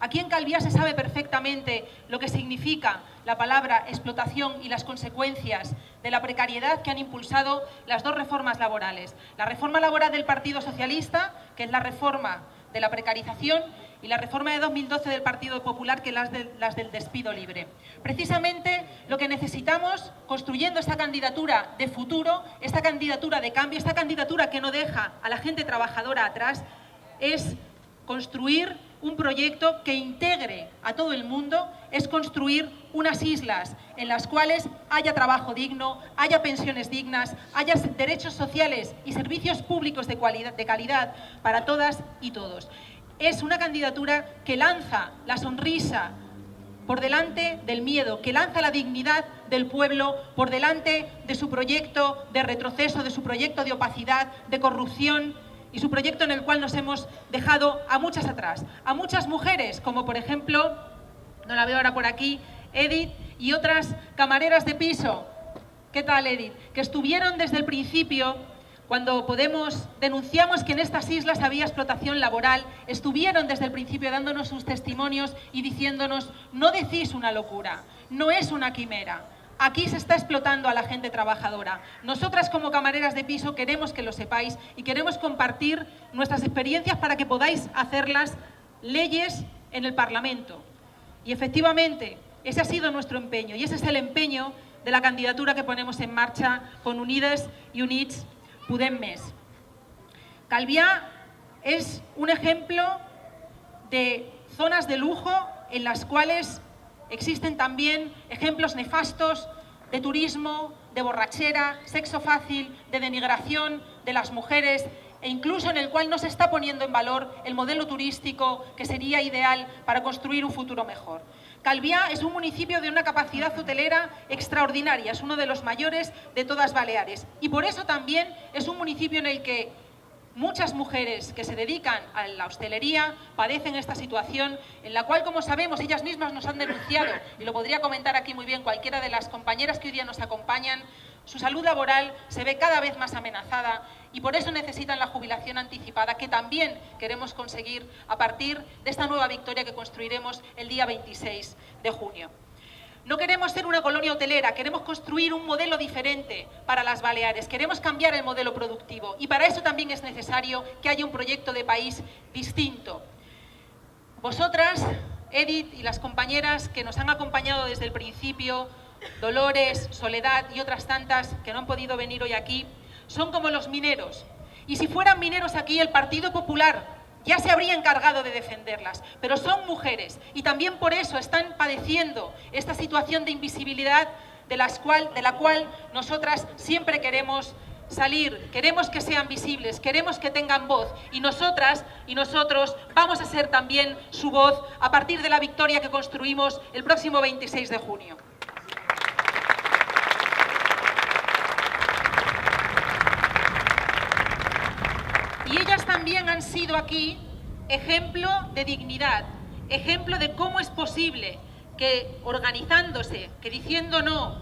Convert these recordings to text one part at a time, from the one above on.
Aquí en Calviá se sabe perfectamente lo que significa la palabra explotación y las consecuencias de la precariedad que han impulsado las dos reformas laborales. La reforma laboral del Partido Socialista, que es la reforma de la precarización, y la reforma de 2012 del Partido Popular, que es las del despido libre. Precisamente lo que necesitamos, construyendo esta candidatura de futuro, esta candidatura de cambio, esta candidatura que no deja a la gente trabajadora atrás, es construir un proyecto que integre a todo el mundo, es construir unas islas en las cuales haya trabajo digno, haya pensiones dignas, haya derechos sociales y servicios públicos de calidad para todas y todos. Es una candidatura que lanza la sonrisa por delante del miedo, que lanza la dignidad del pueblo por delante de su proyecto de retroceso, de su proyecto de opacidad, de corrupción y su proyecto en el cual nos hemos dejado a muchas atrás. A muchas mujeres, como por ejemplo, no la veo ahora por aquí, Edith y otras camareras de piso. ¿Qué tal, Edith? Que estuvieron desde el principio. Cuando Podemos denunciamos que en estas islas había explotación laboral, estuvieron desde el principio dándonos sus testimonios y diciéndonos: no decís una locura, no es una quimera, aquí se está explotando a la gente trabajadora. Nosotras como camareras de piso queremos que lo sepáis y queremos compartir nuestras experiencias para que podáis hacerlas leyes en el Parlamento. Y efectivamente, ese ha sido nuestro empeño y ese es el empeño de la candidatura que ponemos en marcha con Unides i Units Podem Més. Calviá es un ejemplo de zonas de lujo en las cuales existen también ejemplos nefastos de turismo, de borrachera, sexo fácil, de denigración de las mujeres e incluso en el cual no se está poniendo en valor el modelo turístico que sería ideal para construir un futuro mejor. Calviá es un municipio de una capacidad hotelera extraordinaria, es uno de los mayores de todas Baleares y por eso también es un municipio en el que muchas mujeres que se dedican a la hostelería padecen esta situación en la cual, como sabemos, ellas mismas nos han denunciado, y lo podría comentar aquí muy bien cualquiera de las compañeras que hoy día nos acompañan, su salud laboral se ve cada vez más amenazada y por eso necesitan la jubilación anticipada, que también queremos conseguir a partir de esta nueva victoria que construiremos el día 26 de junio. No queremos ser una colonia hotelera, queremos construir un modelo diferente para las Baleares, queremos cambiar el modelo productivo y para eso también es necesario que haya un proyecto de país distinto. Vosotras, Edith y las compañeras que nos han acompañado desde el principio, Dolores, Soledad y otras tantas que no han podido venir hoy aquí, son como los mineros. Y si fueran mineros aquí, el Partido Popular ya se habría encargado de defenderlas, pero son mujeres y también por eso están padeciendo esta situación de invisibilidad de la cual nosotras siempre queremos salir, queremos que sean visibles, queremos que tengan voz y nosotras y nosotros vamos a ser también su voz a partir de la victoria que construimos el próximo 26 de junio. Y ellas también han sido aquí ejemplo de dignidad, ejemplo de cómo es posible que organizándose, que diciendo no,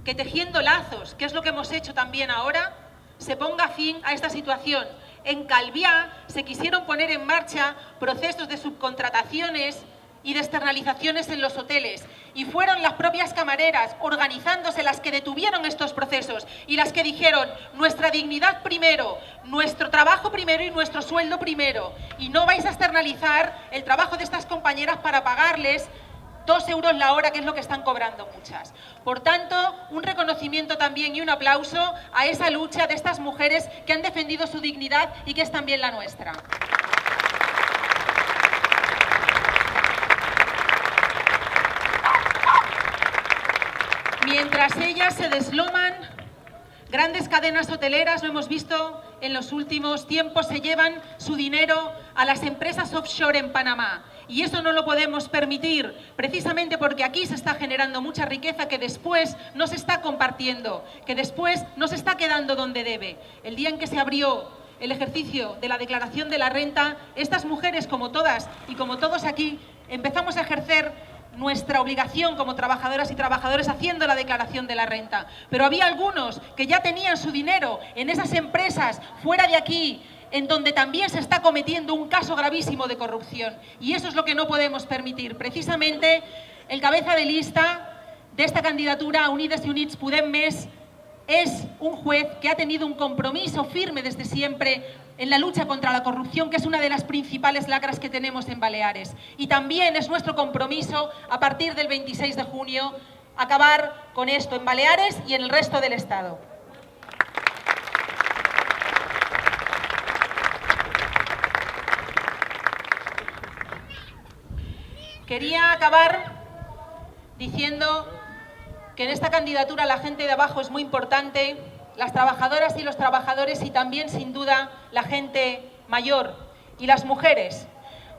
que tejiendo lazos, que es lo que hemos hecho también ahora, se ponga fin a esta situación. En Calviá se quisieron poner en marcha procesos de subcontrataciones y de externalizaciones en los hoteles y fueron las propias camareras organizándose las que detuvieron estos procesos y las que dijeron: nuestra dignidad primero, nuestro trabajo primero y nuestro sueldo primero, y no vais a externalizar el trabajo de estas compañeras para pagarles 2 euros la hora, que es lo que están cobrando muchas. Por tanto, un reconocimiento también y un aplauso a esa lucha de estas mujeres que han defendido su dignidad y que es también la nuestra. Mientras ellas se desloman, grandes cadenas hoteleras, lo hemos visto en los últimos tiempos, se llevan su dinero a las empresas offshore en Panamá. Y eso no lo podemos permitir, precisamente porque aquí se está generando mucha riqueza que después no se está compartiendo, que después no se está quedando donde debe. El día en que se abrió el ejercicio de la declaración de la renta, estas mujeres, como todas y como todos aquí, empezamos a ejercer nuestra obligación como trabajadoras y trabajadores haciendo la declaración de la renta. Pero había algunos que ya tenían su dinero en esas empresas fuera de aquí, en donde también se está cometiendo un caso gravísimo de corrupción. Y eso es lo que no podemos permitir. Precisamente el cabeza de lista de esta candidatura, Unides i Units Podem Més, es un juez que ha tenido un compromiso firme desde siempre en la lucha contra la corrupción, que es una de las principales lacras que tenemos en Baleares. Y también es nuestro compromiso, a partir del 26 de junio, acabar con esto en Baleares y en el resto del Estado. Quería acabar diciendo que en esta candidatura la gente de abajo es muy importante, las trabajadoras y los trabajadores y también, sin duda, la gente mayor y las mujeres,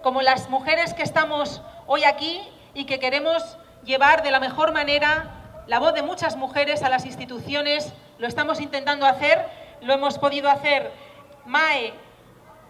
como las mujeres que estamos hoy aquí y que queremos llevar de la mejor manera la voz de muchas mujeres a las instituciones. Lo estamos intentando hacer, lo hemos podido hacer Mae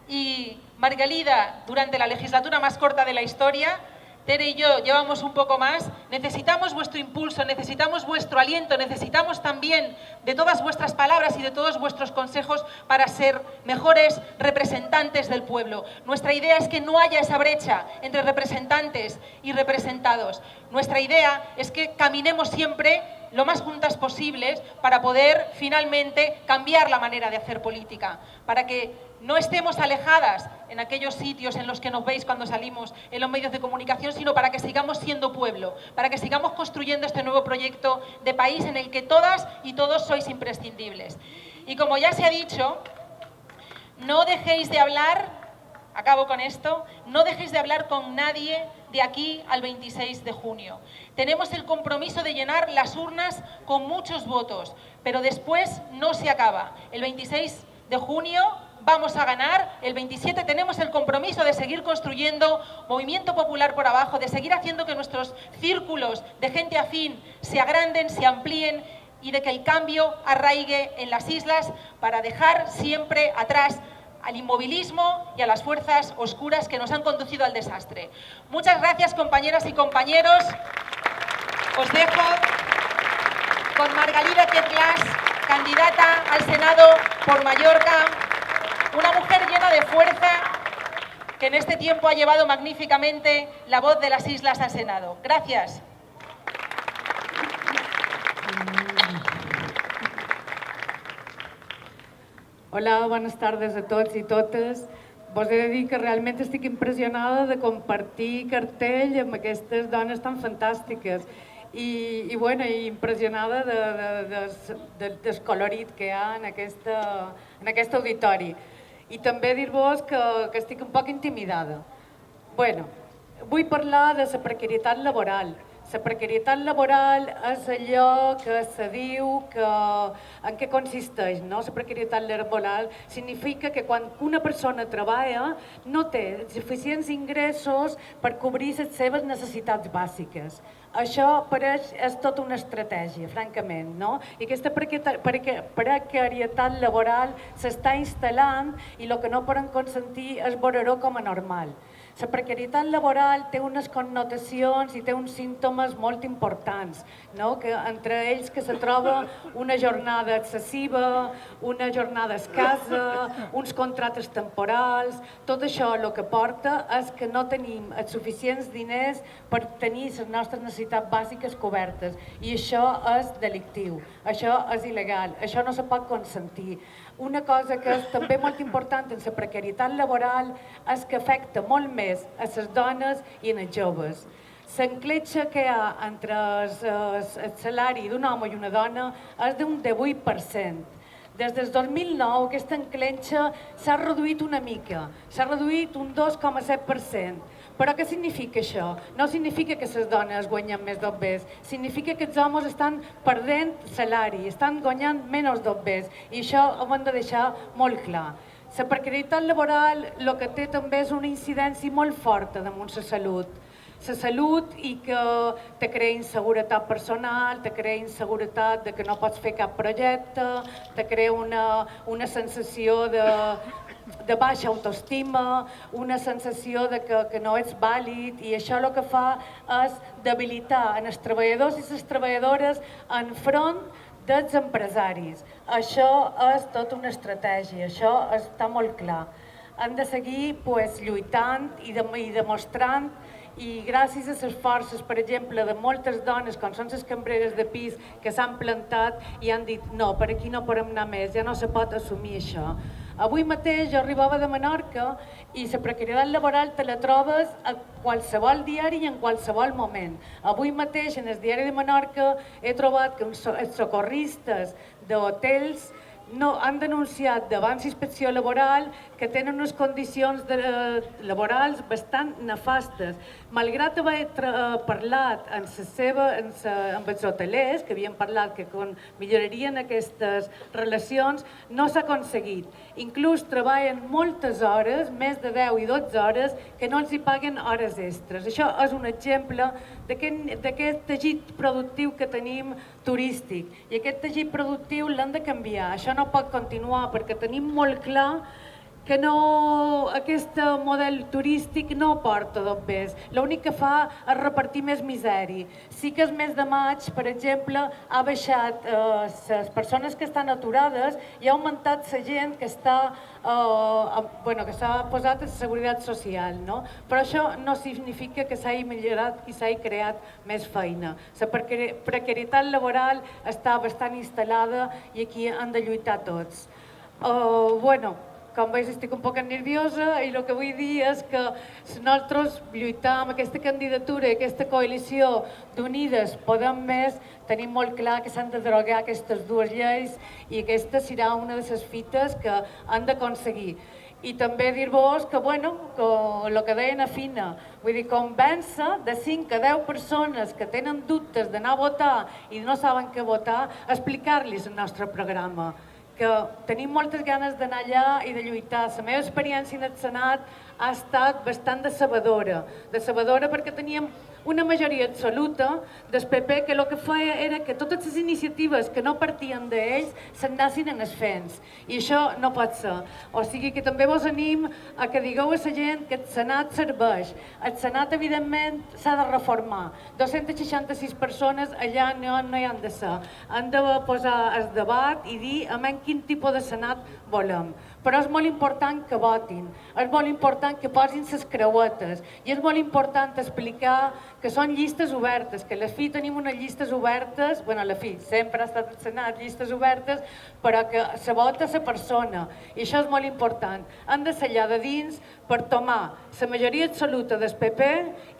y Margalida durante la legislatura más corta de la historia. Tere y yo llevamos un poco más. Necesitamos vuestro impulso, necesitamos vuestro aliento, necesitamos también de todas vuestras palabras y de todos vuestros consejos para ser mejores representantes del pueblo. Nuestra idea es que no haya esa brecha entre representantes y representados. Nuestra idea es que caminemos siempre lo más juntas posibles para poder finalmente cambiar la manera de hacer política, para que no estemos alejadas en aquellos sitios en los que nos veis cuando salimos en los medios de comunicación, sino para que sigamos siendo pueblo, para que sigamos construyendo este nuevo proyecto de país en el que todas y todos sois imprescindibles. Y como ya se ha dicho, no dejéis de hablar, acabo con esto, no dejéis de hablar con nadie de aquí al 26 de junio. Tenemos el compromiso de llenar las urnas con muchos votos, pero después no se acaba. El 26 de junio vamos a ganar, el 27 tenemos el compromiso de seguir construyendo movimiento popular por abajo, de seguir haciendo que nuestros círculos de gente afín se agranden, se amplíen y de que el cambio arraigue en las islas para dejar siempre atrás al inmovilismo y a las fuerzas oscuras que nos han conducido al desastre. Muchas gracias, compañeras y compañeros. Os dejo con Margalida Quetglas, candidata al Senado por Mallorca, una mujer llena de fuerza que en este tiempo ha llevado magníficamente la voz de las islas al Senado. Gracias. Hola, buenas tardes a tots i totes. Vos he de dir que realment estic impressionada de compartir cartell amb aquestes dones tan fantàstiques i impressionada del colorit que hi ha en aquest auditori. I també dir-vos que estic un poc intimidada. Vull parlar de la precarietat laboral. La precarietat laboral és allò que se diu en què consisteix, no? La precarietat laboral significa que quan una persona treballa no té suficients ingressos per cobrir les seves necessitats bàsiques. Això pareix és tota una estratègia, francament, no? I aquesta precarietat laboral s'està instal·lant i el que no poden consentir és veure-ho com a normal. La precarietat laboral té unes connotacions i té uns símptomes molt importants, no? Entre ells que se troba una jornada excessiva, una jornada escassa, uns contractes temporals. Tot això el que porta és que no tenim els suficients diners per tenir les nostres necessitats bàsiques cobertes i això és delictiu, això és il·legal, això no se pot consentir. Una cosa que és també molt important en la precarietat laboral és que afecta molt més a les dones i a els joves. L'encletxa que hi ha entre el salari d'un home i una dona és d'un 18%. Des del 2009 aquesta encletxa s'ha reduït una mica, s'ha reduït un 2,7%. Però què significa això? No significa que les dones guanyen més dobbers, significa que els homes estan perdent salari, estan guanyant menys dobbers i això ho hem de deixar molt clar. La precarietat laboral el que té també és una incidència molt forta damunt la salut. La salut i que te crea inseguretat personal, te crea inseguretat de que no pots fer cap projecte, te crea una sensació de baixa autoestima, una sensació de que no ets vàlid i això el que fa és debilitar els treballadors i les treballadores enfront dels empresaris. Això és tota una estratègia, això està molt clar. Han de seguir lluitant i demostrant, i gràcies a les forces, per exemple, de moltes dones, com són les cambreres de pis, que s'han plantat i han dit no, per aquí no podem anar més, ja no se pot assumir això. Avui mateix jo arribava de Menorca i la precarietat laboral te la trobes a qualsevol diari i en qualsevol moment. Avui mateix en el diari de Menorca he trobat que els socorristes d'hotels han denunciat davant l'inspecció laboral que tenen unes condicions laborals bastant nefastes. Malgrat haver parlat amb els hotelers, que havien parlat que millorarien aquestes relacions, no s'ha aconseguit. Inclús treballen moltes hores, més de 10 i 12 hores, que no els hi paguen hores extres. Això és un exemple d'aquest teixit productiu que tenim turístic. I aquest teixit productiu l'hem de canviar. Això no pot continuar perquè tenim molt clar que aquest model turístic no porta d'obès. L'únic que fa és repartir més misèria. Sí que el mes de maig, per exemple, ha baixat les persones que estan aturades i ha augmentat la gent que s'ha posat a la Seguretat Social. Però això no significa que s'hagi millorat i s'hagi creat més feina. La precarietat laboral està bastant instal·lada i aquí han de lluitar tots. Com veus, estic un poc nerviosa i el que vull dir és que si nosaltres lluitar amb aquesta candidatura i aquesta coalició d'Unides Podem Més, tenim molt clar que s'han de derogar aquestes dues lleis i aquesta serà una de les fites que han d'aconseguir. I també dir-vos que, el que deien a Fina, vull dir, convèncer de 5 a 10 persones que tenen dubtes d'anar a votar i no saben què votar, explicar-los el nostre programa, que tenim moltes ganes d'anar allà i de lluitar. La meva experiència en el Senat ha estat bastant decebedora perquè teníem una majoria absoluta del PP que el que feia era que totes les iniciatives que no partien d'ells s'anassin en esfens. I això no pot ser. O sigui que també vos anim a que digueu a la gent que el Senat serveix. El Senat, evidentment, s'ha de reformar. 266 persones allà no hi han de ser. Han de posar el debat i dir en quin tipus de Senat volem. Però és molt important que votin, és molt important que posin les creuetes i és molt important explicar que són llistes obertes, que a la fi tenim unes llistes obertes, a la fi, sempre ha estat al Senat llistes obertes, però que se vota la persona i això és molt important. Han de ser allà de dins per tomar la majoria absoluta del PP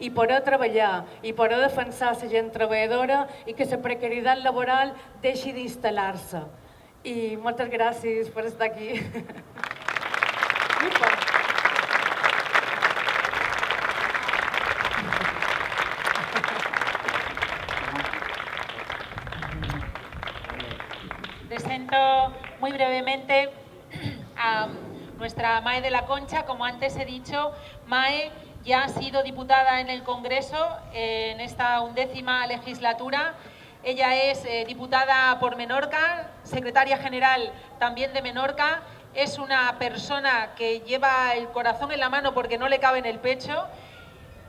i poder treballar i poder defensar la gent treballadora i que la precarietat laboral deixi d'instal·lar-se. I moltes gràcies per estar aquí. Presento muy brevemente a nuestra Mae de la Concha. Como antes he dicho, Mae ya ha sido diputada en el Congreso en esta 11ª legislatura. Ella es diputada por Menorca, secretaria general también de Menorca. Es una persona que lleva el corazón en la mano porque no le cabe en el pecho.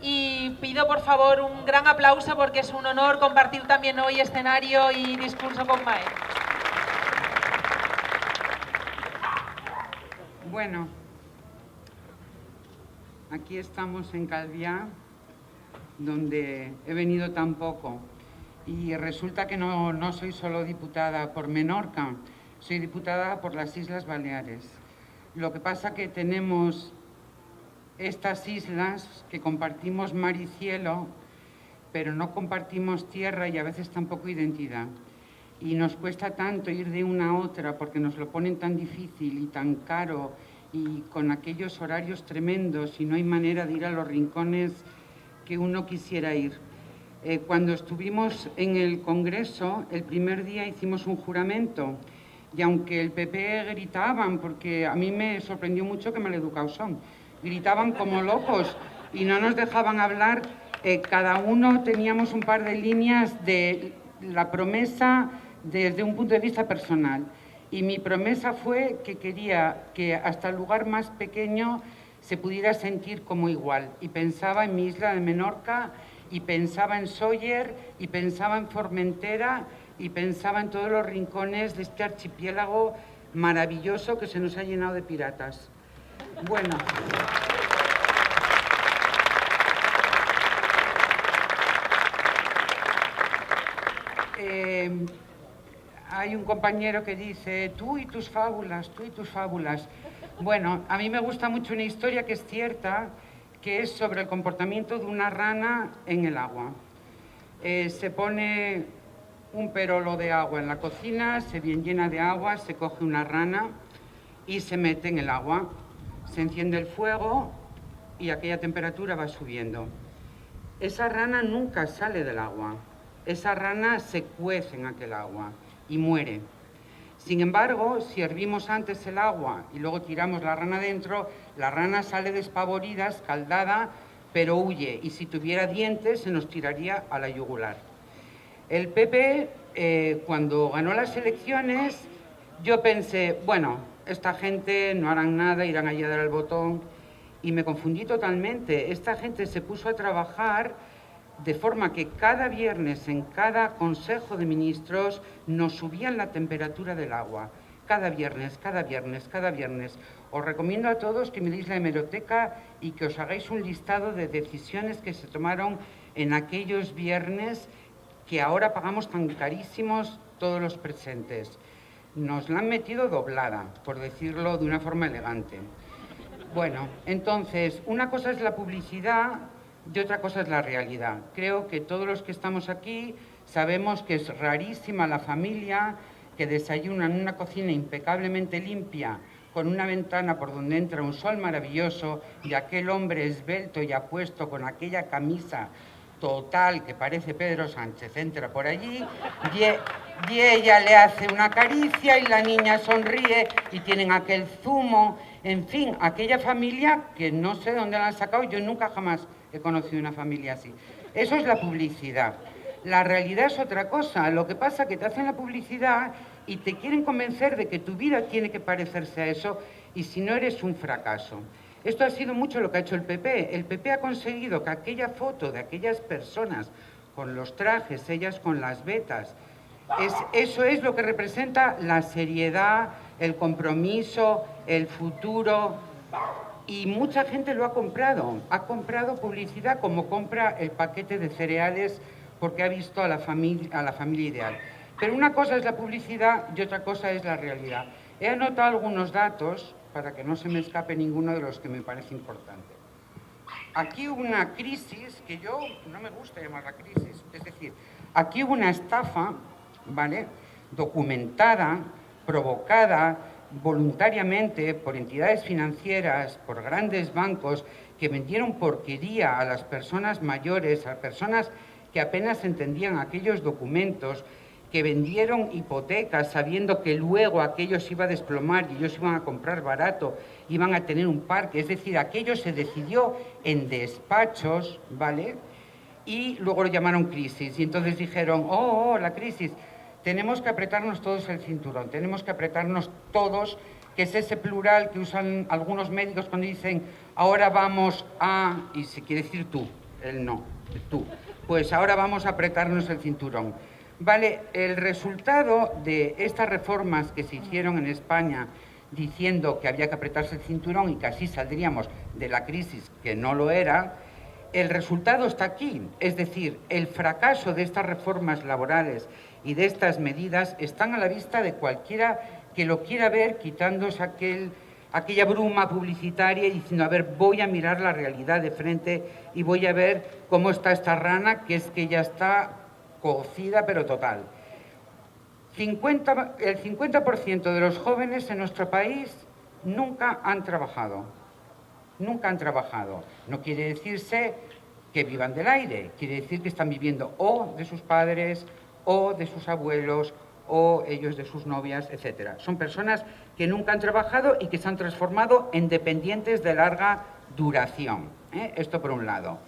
Y pido por favor un gran aplauso porque es un honor compartir también hoy escenario y discurso con Mae. Bueno, aquí estamos en Calviá, donde he venido tan poco. Y resulta que no soy solo diputada por Menorca, soy diputada por las Islas Baleares. Lo que pasa que tenemos estas islas que compartimos mar y cielo, pero no compartimos tierra y a veces tampoco identidad. Y nos cuesta tanto ir de una a otra porque nos lo ponen tan difícil y tan caro y con aquellos horarios tremendos y no hay manera de ir a los rincones que uno quisiera ir. Cuando estuvimos en el Congreso, el primer día hicimos un juramento y aunque el PP gritaban, porque a mí me sorprendió mucho que maleducados son, gritaban como locos y no nos dejaban hablar, cada uno teníamos un par de líneas de la promesa desde un punto de vista personal. Y mi promesa fue que quería que hasta el lugar más pequeño se pudiera sentir como igual. Y pensaba en mi isla de Menorca, y pensaba en Sóller, y pensaba en Formentera, y pensaba en todos los rincones de este archipiélago maravilloso que se nos ha llenado de piratas. Bueno. Hay un compañero que dice, tú y tus fábulas, tú y tus fábulas. Bueno, a mí me gusta mucho una historia que es cierta, que es sobre el comportamiento de una rana en el agua. Se pone un perolo de agua en la cocina, se bien llena de agua, se coge una rana y se mete en el agua. Se enciende el fuego y aquella temperatura va subiendo. Esa rana nunca sale del agua. Esa rana se cuece en aquel agua y muere. Sin embargo, si hervimos antes el agua y luego tiramos la rana dentro, la rana sale despavorida, escaldada, pero huye. Y si tuviera dientes, se nos tiraría a la yugular. El PP, cuando ganó las elecciones, yo pensé, bueno, esta gente no harán nada, irán allí a dar el botón. Y me confundí totalmente. Esta gente se puso a trabajar de forma que cada viernes en cada Consejo de Ministros nos subían la temperatura del agua. Cada viernes, cada viernes, cada viernes. Os recomiendo a todos que miréis la hemeroteca y que os hagáis un listado de decisiones que se tomaron en aquellos viernes que ahora pagamos tan carísimos todos los presentes. Nos la han metido doblada, por decirlo de una forma elegante. Bueno, entonces, una cosa es la publicidad y otra cosa es la realidad. Creo que todos los que estamos aquí sabemos que es rarísima la familia que desayuna en una cocina impecablemente limpia, con una ventana por donde entra un sol maravilloso y aquel hombre esbelto y apuesto con aquella camisa total que parece Pedro Sánchez entra por allí y ella le hace una caricia y la niña sonríe y tienen aquel zumo. En fin, aquella familia que no sé de dónde la han sacado, yo nunca jamás he conocido una familia así. Eso es la publicidad. La realidad es otra cosa. Lo que pasa es que te hacen la publicidad y te quieren convencer de que tu vida tiene que parecerse a eso y si no eres un fracaso. Esto ha sido mucho lo que ha hecho el PP. El PP ha conseguido que aquella foto de aquellas personas con los trajes, ellas con las vetas, eso es lo que representa la seriedad, el compromiso, el futuro. Y mucha gente lo ha comprado publicidad como compra el paquete de cereales porque ha visto a la familia ideal. Pero una cosa es la publicidad y otra cosa es la realidad. He anotado algunos datos para que no se me escape ninguno de los que me parece importante. Aquí hubo una crisis, que yo no me gusta llamarla crisis, es decir, aquí hubo una estafa, ¿vale?, documentada, provocada voluntariamente por entidades financieras, por grandes bancos que vendieron porquería a las personas mayores, a personas que apenas entendían aquellos documentos, que vendieron hipotecas sabiendo que luego aquello se iba a desplomar y ellos iban a comprar barato, iban a tener un parque, es decir, aquello se decidió en despachos, ¿vale? Y luego lo llamaron crisis y entonces dijeron, la crisis, tenemos que apretarnos todos el cinturón, tenemos que apretarnos todos, que es ese plural que usan algunos médicos cuando dicen ahora vamos a, y se quiere decir tú, él no, tú, pues ahora vamos a apretarnos el cinturón. Vale, el resultado de estas reformas que se hicieron en España diciendo que había que apretarse el cinturón y que así saldríamos de la crisis, que no lo era, el resultado está aquí. Es decir, el fracaso de estas reformas laborales y de estas medidas están a la vista de cualquiera que lo quiera ver, quitándose aquella bruma publicitaria y diciendo, a ver, voy a mirar la realidad de frente y voy a ver cómo está esta rana, que es que ya está cocida, pero total. El 50% de los jóvenes en nuestro país nunca han trabajado. Nunca han trabajado. No quiere decirse que vivan del aire, quiere decir que están viviendo o de sus padres, o de sus abuelos, o ellos de sus novias, etc. Son personas que nunca han trabajado y que se han transformado en dependientes de larga duración. Esto por un lado.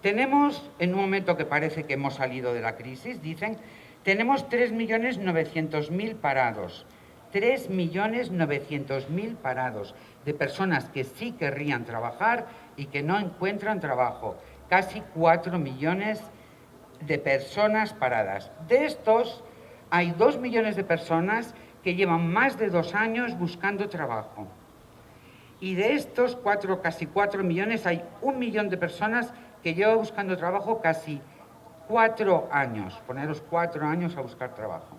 Tenemos, en un momento que parece que hemos salido de la crisis, dicen, tenemos 3.900.000 parados. 3.900.000 parados de personas que sí querrían trabajar y que no encuentran trabajo. Casi 4 millones de personas paradas. De estos, hay 2 millones de personas que llevan más de 2 años buscando trabajo. Y de estos casi 4 millones, hay 1 millón de personas que llevan buscando trabajo casi 4 años. Poneros 4 años a buscar trabajo.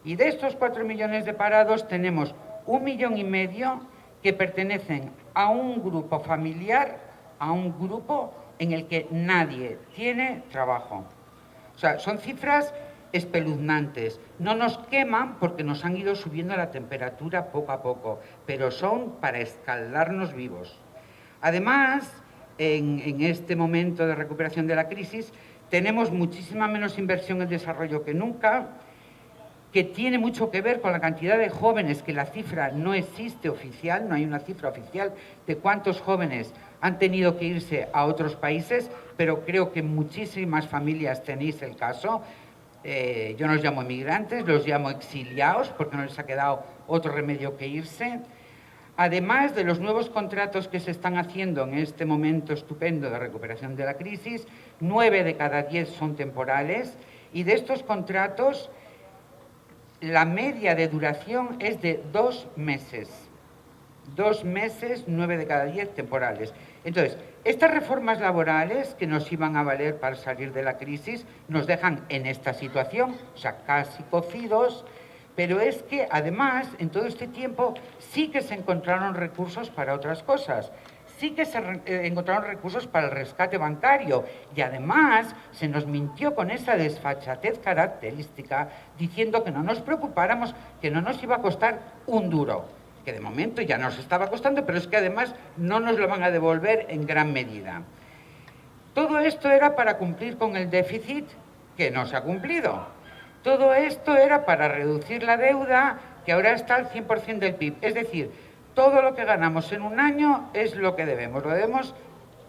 Y de estos 4 millones de parados tenemos 1,5 millones que pertenecen a un grupo familiar, a un grupo en el que nadie tiene trabajo. O sea, son cifras espeluznantes. No nos queman porque nos han ido subiendo la temperatura poco a poco, pero son para escaldarnos vivos. Además, en este momento de recuperación de la crisis, tenemos muchísima menos inversión en desarrollo que nunca, que tiene mucho que ver con la cantidad de jóvenes, que la cifra no existe oficial, no hay una cifra oficial de cuántos jóvenes han tenido que irse a otros países, pero creo que muchísimas familias tenéis el caso. Yo no los llamo emigrantes, los llamo exiliados, porque no les ha quedado otro remedio que irse. Además de los nuevos contratos que se están haciendo en este momento estupendo de recuperación de la crisis, 9 de cada 10 son temporales, y de estos contratos la media de duración es de 2 meses. 2 meses, 9 de cada 10 temporales. Entonces, estas reformas laborales que nos iban a valer para salir de la crisis nos dejan en esta situación, o sea, casi cocidos, pero es que además en todo este tiempo sí que se encontraron recursos para otras cosas. Sí que se encontraron recursos para el rescate bancario y además se nos mintió con esa desfachatez característica diciendo que no nos preocupáramos, que no nos iba a costar un duro, que de momento ya nos estaba costando, pero es que además no nos lo van a devolver en gran medida. Todo esto era para cumplir con el déficit que no se ha cumplido. Todo esto era para reducir la deuda que ahora está al 100% del PIB, es decir, todo lo que ganamos en un año es lo que debemos, lo debemos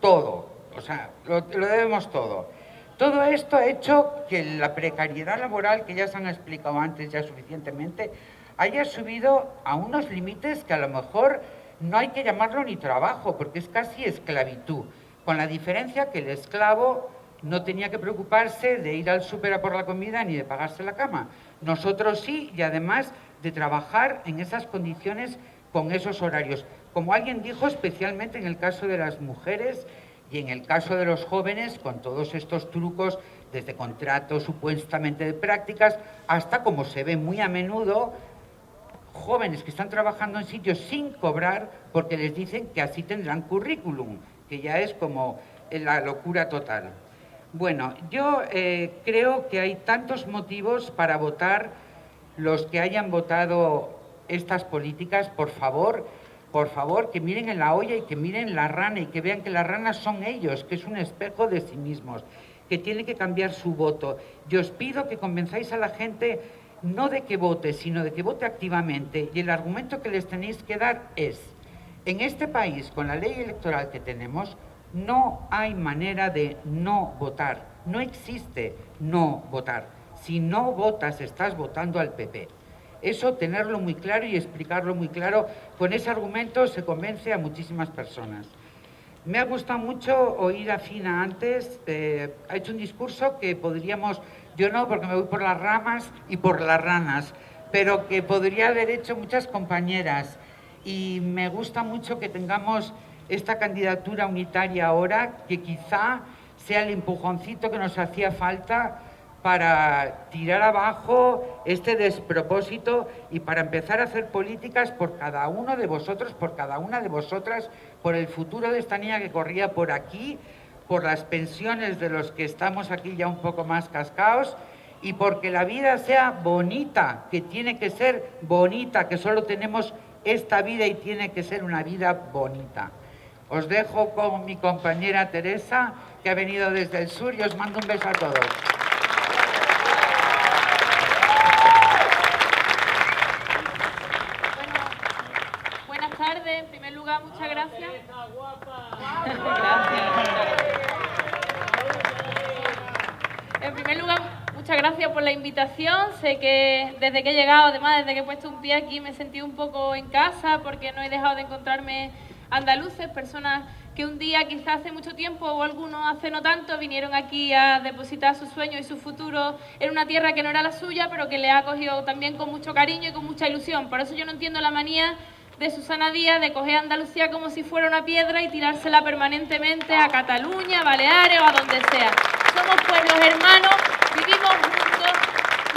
todo, o sea, lo debemos todo. Todo esto ha hecho que la precariedad laboral, que ya se han explicado antes ya suficientemente, haya subido a unos límites que a lo mejor no hay que llamarlo ni trabajo, porque es casi esclavitud, con la diferencia que el esclavo no tenía que preocuparse de ir al súper a por la comida ni de pagarse la cama. Nosotros sí, y además de trabajar en esas condiciones con esos horarios. Como alguien dijo, especialmente en el caso de las mujeres y en el caso de los jóvenes, con todos estos trucos, desde contratos supuestamente de prácticas, hasta, como se ve muy a menudo, jóvenes que están trabajando en sitios sin cobrar porque les dicen que así tendrán currículum, que ya es como la locura total. Bueno, yo creo que hay tantos motivos para votar. Los que hayan votado estas políticas, por favor, que miren en la olla y que miren la rana y que vean que las ranas son ellos, que es un espejo de sí mismos, que tiene que cambiar su voto. Yo os pido que convenzáis a la gente no de que vote, sino de que vote activamente. Y el argumento que les tenéis que dar es, en este país, con la ley electoral que tenemos, no hay manera de no votar. No existe no votar. Si no votas, estás votando al PP. Eso, tenerlo muy claro y explicarlo muy claro, con ese argumento se convence a muchísimas personas. Me ha gustado mucho oír a Fina antes, ha hecho un discurso que podríamos, yo no porque me voy por las ramas y por las ranas, pero que podría haber hecho muchas compañeras. Y me gusta mucho que tengamos esta candidatura unitaria ahora, que quizá sea el empujoncito que nos hacía falta para tirar abajo este despropósito y para empezar a hacer políticas por cada uno de vosotros, por cada una de vosotras, por el futuro de esta niña que corría por aquí, por las pensiones de los que estamos aquí ya un poco más cascaos y porque la vida sea bonita, que tiene que ser bonita, que solo tenemos esta vida y tiene que ser una vida bonita. Os dejo con mi compañera Teresa, que ha venido desde el sur, y os mando un beso a todos. Buenas tardes, en primer lugar, muchas gracias. En primer lugar, muchas gracias por la invitación. Sé que desde que he llegado, además desde que he puesto un pie aquí, me he sentido un poco en casa porque no he dejado de encontrarme andaluces, personas que un día, quizás hace mucho tiempo o algunos hace no tanto, vinieron aquí a depositar sus sueños y su futuro en una tierra que no era la suya, pero que le ha acogido también con mucho cariño y con mucha ilusión. Por eso yo no entiendo la manía de Susana Díaz de coger a Andalucía como si fuera una piedra y tirársela permanentemente a Cataluña, Baleares o a donde sea. Somos pueblos hermanos, vivimos juntos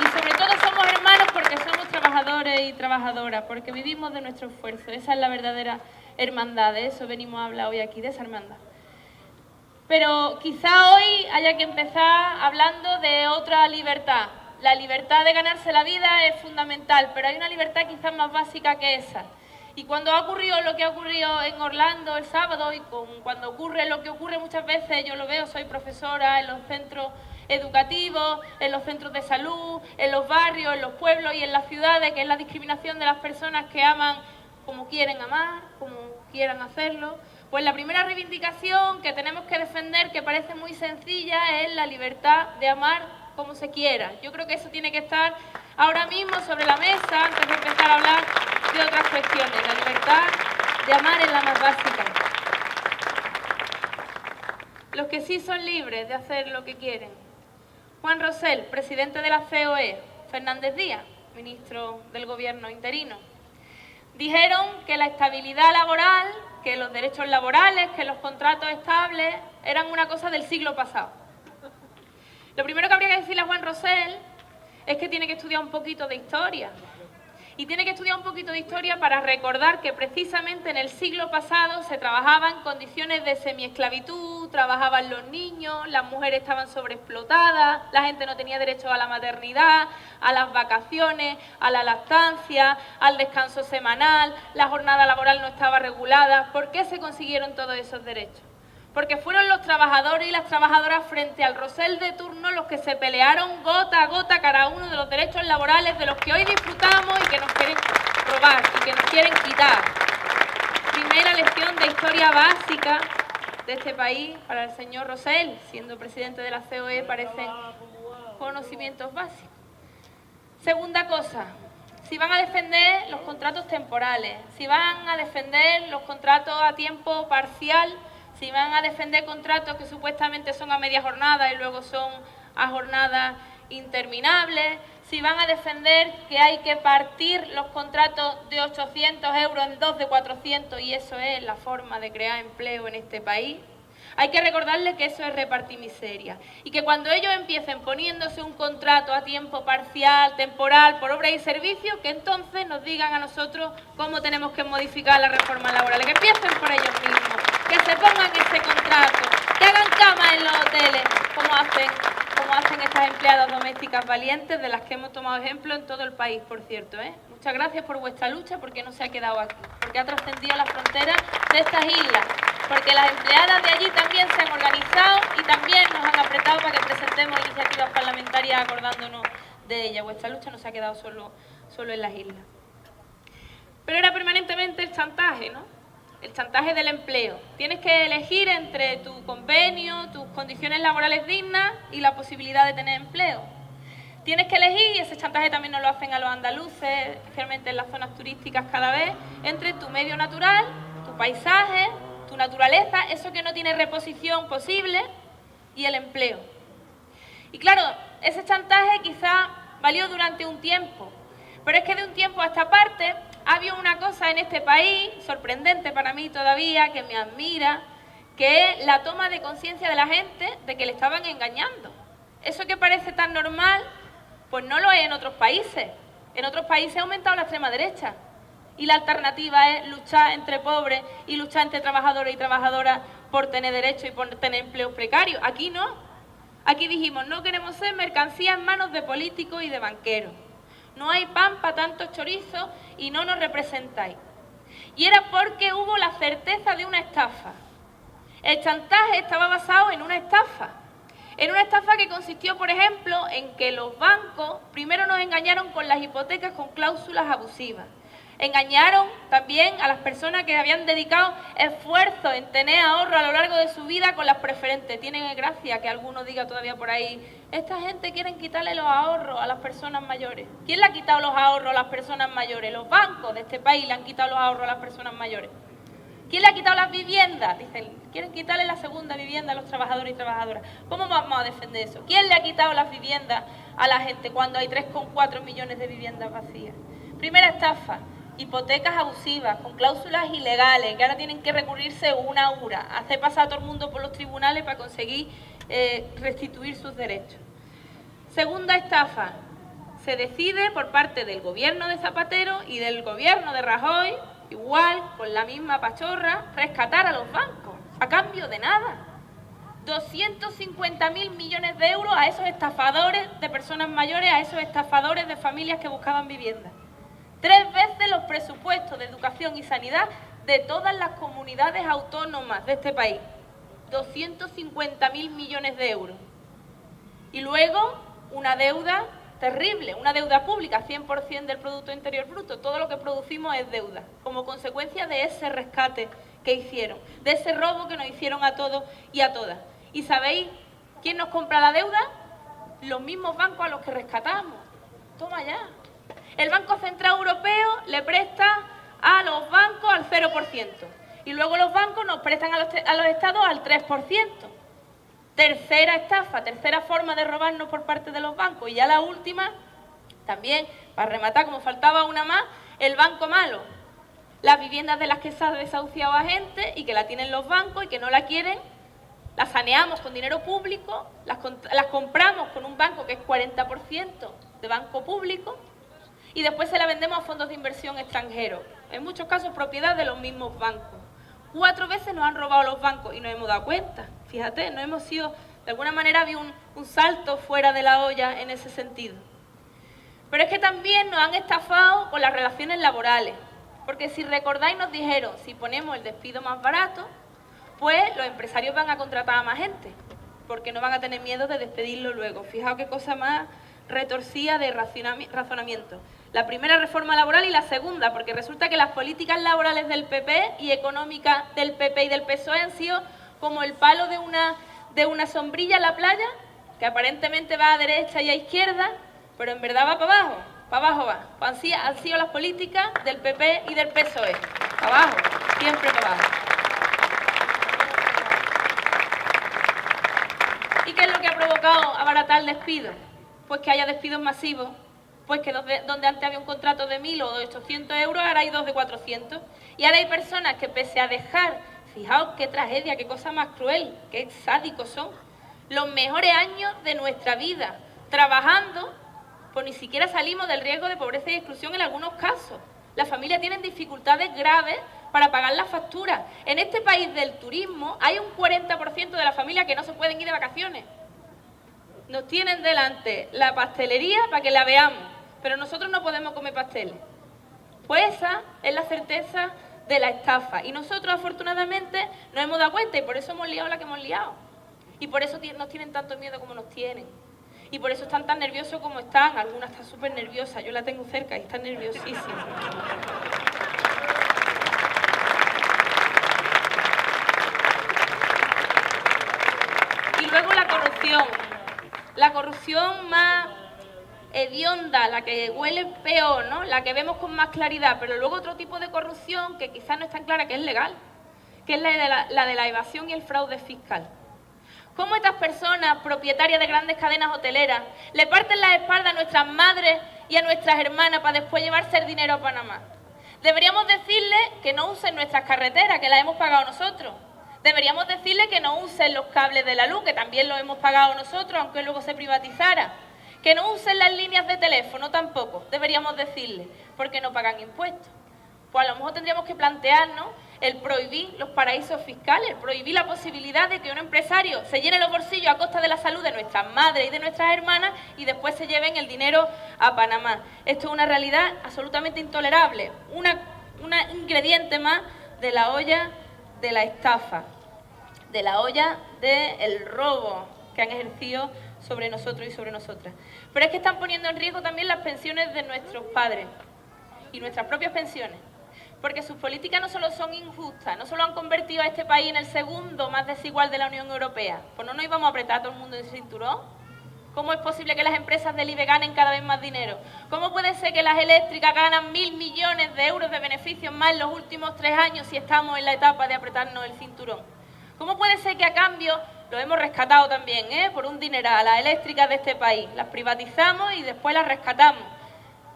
y sobre todo somos hermanos porque somos trabajadores y trabajadoras, porque vivimos de nuestro esfuerzo. Esa es la verdadera hermandad, de eso venimos a hablar hoy aquí, de esa hermandad. Pero quizá hoy haya que empezar hablando de otra libertad. La libertad de ganarse la vida es fundamental, pero hay una libertad quizás más básica que esa. Y cuando ha ocurrido lo que ha ocurrido en Orlando el sábado y cuando ocurre lo que ocurre muchas veces, yo lo veo, soy profesora en los centros educativos, en los centros de salud, en los barrios, en los pueblos y en las ciudades, que es la discriminación de las personas que aman como quieren amar, como quieran hacerlo. Pues la primera reivindicación que tenemos que defender, que parece muy sencilla, es la libertad de amar como se quiera. Yo creo que eso tiene que estar ahora mismo sobre la mesa antes de empezar a hablar de otras cuestiones. La libertad de amar es la más básica. Los que sí son libres de hacer lo que quieren. Juan Rosell, presidente de la COE, Fernández Díaz, ministro del Gobierno interino. Dijeron que la estabilidad laboral, que los derechos laborales, que los contratos estables eran una cosa del siglo pasado. Lo primero que habría que decirle a Juan Rosell es que tiene que estudiar un poquito de historia. Y tiene que estudiar un poquito de historia para recordar que precisamente en el siglo pasado se trabajaba en condiciones de semiesclavitud, trabajaban los niños, las mujeres estaban sobreexplotadas, la gente no tenía derecho a la maternidad, a las vacaciones, a la lactancia, al descanso semanal, la jornada laboral no estaba regulada. ¿Por qué se consiguieron todos esos derechos? Porque fueron los trabajadores y las trabajadoras frente al Rosell de turno los que se pelearon gota a gota cada uno de los derechos laborales de los que hoy disfrutamos y que nos quieren robar y que nos quieren quitar. Primera lección de historia básica de este país para el señor Rosell, siendo presidente de la COE, parecen conocimientos básicos. Segunda cosa, si van a defender los contratos temporales, si van a defender los contratos a tiempo parcial, si van a defender contratos que supuestamente son a media jornada y luego son a jornadas interminables, si van a defender que hay que partir los contratos de 800 euros en dos de 400 y eso es la forma de crear empleo en este país, hay que recordarles que eso es repartir miseria y que cuando ellos empiecen poniéndose un contrato a tiempo parcial, temporal, por obra y servicios, que entonces nos digan a nosotros cómo tenemos que modificar la reforma laboral, que empiecen por ellos mismos, que se pongan ese contrato, que hagan cama en los hoteles, como hacen estas empleadas domésticas valientes, de las que hemos tomado ejemplo en todo el país, por cierto, ¿eh? Muchas gracias por vuestra lucha, porque no se ha quedado aquí, porque ha trascendido las fronteras de estas islas, porque las empleadas de allí también se han organizado y también nos han apretado para que presentemos iniciativas parlamentarias acordándonos de ellas. Vuestra lucha no se ha quedado solo en las islas. Pero era permanentemente el chantaje, ¿no? El chantaje del empleo. Tienes que elegir entre tu convenio, tus condiciones laborales dignas y la posibilidad de tener empleo. Tienes que elegir, y ese chantaje también nos lo hacen a los andaluces, especialmente en las zonas turísticas cada vez, entre tu medio natural, tu paisaje, tu naturaleza, eso que no tiene reposición posible, y el empleo. Y claro, ese chantaje quizá valió durante un tiempo, pero es que de un tiempo a esta parte ha habido una cosa en este país, sorprendente para mí todavía, que me admira, que es la toma de conciencia de la gente de que le estaban engañando. Eso que parece tan normal, pues no lo es en otros países. En otros países ha aumentado la extrema derecha. Y la alternativa es luchar entre pobres y luchar entre trabajadores y trabajadoras por tener derechos y por tener empleos precarios. Aquí no. Aquí dijimos, no queremos ser mercancía en manos de políticos y de banqueros. No hay pan para tantos chorizos y no nos representáis. Y era porque hubo la certeza de una estafa. El chantaje estaba basado en una estafa. En una estafa que consistió, por ejemplo, en que los bancos primero nos engañaron con las hipotecas con cláusulas abusivas. Engañaron también a las personas que habían dedicado esfuerzo en tener ahorro a lo largo de su vida con las preferentes. Tiene gracia que alguno diga todavía por ahí, esta gente quiere quitarle los ahorros a las personas mayores. ¿Quién le ha quitado los ahorros a las personas mayores? Los bancos de este país le han quitado los ahorros a las personas mayores. ¿Quién le ha quitado las viviendas? Dicen, quieren quitarle la segunda vivienda a los trabajadores y trabajadoras. ¿Cómo vamos a defender eso? ¿Quién le ha quitado las viviendas a la gente cuando hay 3,4 millones de viviendas vacías? Primera estafa, hipotecas abusivas, con cláusulas ilegales, que ahora tienen que recurrirse una hora, hacer pasar a todo el mundo por los tribunales para conseguir restituir sus derechos. Segunda estafa, se decide por parte del gobierno de Zapatero y del gobierno de Rajoy, igual, con la misma pachorra, rescatar a los bancos, a cambio de nada. 250.000 millones de euros a esos estafadores de personas mayores, a esos estafadores de familias que buscaban vivienda. 3 veces los presupuestos de educación y sanidad de todas las comunidades autónomas de este país. 250.000 millones de euros. Y luego una deuda terrible, una deuda pública, 100% del Producto Interior Bruto. Todo lo que producimos es deuda, como consecuencia de ese rescate que hicieron, de ese robo que nos hicieron a todos y a todas. ¿Y sabéis quién nos compra la deuda? Los mismos bancos a los que rescatamos. Toma ya. El Banco Central Europeo le presta a los bancos al 0%. Y luego los bancos nos prestan a los estados al 3%. Tercera estafa, tercera forma de robarnos por parte de los bancos. Y ya la última, también, para rematar, como faltaba una más, el banco malo. Las viviendas de las que se ha desahuciado a gente y que la tienen los bancos y que no la quieren, las saneamos con dinero público, las compramos con un banco que es 40% de banco público y después se la vendemos a fondos de inversión extranjeros. En muchos casos propiedad de los mismos bancos. 4 veces nos han robado los bancos y nos hemos dado cuenta. Fíjate, no hemos sido, de alguna manera había un salto fuera de la olla en ese sentido. Pero es que también nos han estafado con las relaciones laborales. Porque si recordáis nos dijeron, si ponemos el despido más barato, pues los empresarios van a contratar a más gente. Porque no van a tener miedo de despedirlo luego. Fijaos qué cosa más retorcida de razonamiento. La primera reforma laboral y la segunda, porque resulta que las políticas laborales del PP y económicas del PP y del PSOE han sido como el palo de una sombrilla en la playa, que aparentemente va a derecha y a izquierda, pero en verdad va para abajo. Para abajo va. Han sido las políticas del PP y del PSOE. Para abajo, siempre para abajo. ¿Y qué es lo que ha provocado abaratar el despido? Pues que haya despidos masivos. Pues que donde antes había un contrato de 1.000 o de 800 euros, ahora hay 2 de 400. Y ahora hay personas que pese a dejar, fijaos qué tragedia, qué cosa más cruel, qué sádicos son, los mejores años de nuestra vida, trabajando, pues ni siquiera salimos del riesgo de pobreza y exclusión en algunos casos. Las familias tienen dificultades graves para pagar las facturas. En este país del turismo hay un 40% de las familias que no se pueden ir de vacaciones. Nos tienen delante la pastelería para que la veamos, pero nosotros no podemos comer pasteles. Pues esa es la certeza de la estafa. Y nosotros, afortunadamente, nos hemos dado cuenta y por eso hemos liado la que hemos liado. Y por eso nos tienen tanto miedo como nos tienen. Y por eso están tan nerviosos como están. Algunas están súper nerviosas. Yo la tengo cerca y están nerviosísimas. Y luego la corrupción. La corrupción más hedionda, la que huele peor, ¿no? La que vemos con más claridad, pero luego otro tipo de corrupción que quizás no es tan clara, que es legal, que es la de la evasión y el fraude fiscal. ¿Cómo estas personas, propietarias de grandes cadenas hoteleras, le parten la espalda a nuestras madres y a nuestras hermanas para después llevarse el dinero a Panamá? Deberíamos decirles que no usen nuestras carreteras, que las hemos pagado nosotros. Deberíamos decirles que no usen los cables de la luz, que también los hemos pagado nosotros, aunque luego se privatizara. Que no usen las líneas de teléfono tampoco, deberíamos decirles, porque no pagan impuestos. Pues a lo mejor tendríamos que plantearnos el prohibir los paraísos fiscales, prohibir la posibilidad de que un empresario se llene los bolsillos a costa de la salud de nuestras madres y de nuestras hermanas y después se lleven el dinero a Panamá. Esto es una realidad absolutamente intolerable, una ingrediente más de la olla de la estafa, de la olla del robo que han ejercido sobre nosotros y sobre nosotras. Pero es que están poniendo en riesgo también las pensiones de nuestros padres y nuestras propias pensiones, porque sus políticas no solo son injustas, no solo han convertido a este país en el segundo más desigual de la Unión Europea, pues no nos íbamos a apretar a todo el mundo en el cinturón. ¿Cómo es posible que las empresas del IBE ganen cada vez más dinero? ¿Cómo puede ser que las eléctricas ganan 1.000 millones de euros de beneficios más en los últimos 3 años si estamos en la etapa de apretarnos el cinturón? ¿Cómo puede ser que a cambio, lo hemos rescatado también, por un dineral, a las eléctricas de este país, las privatizamos y después las rescatamos,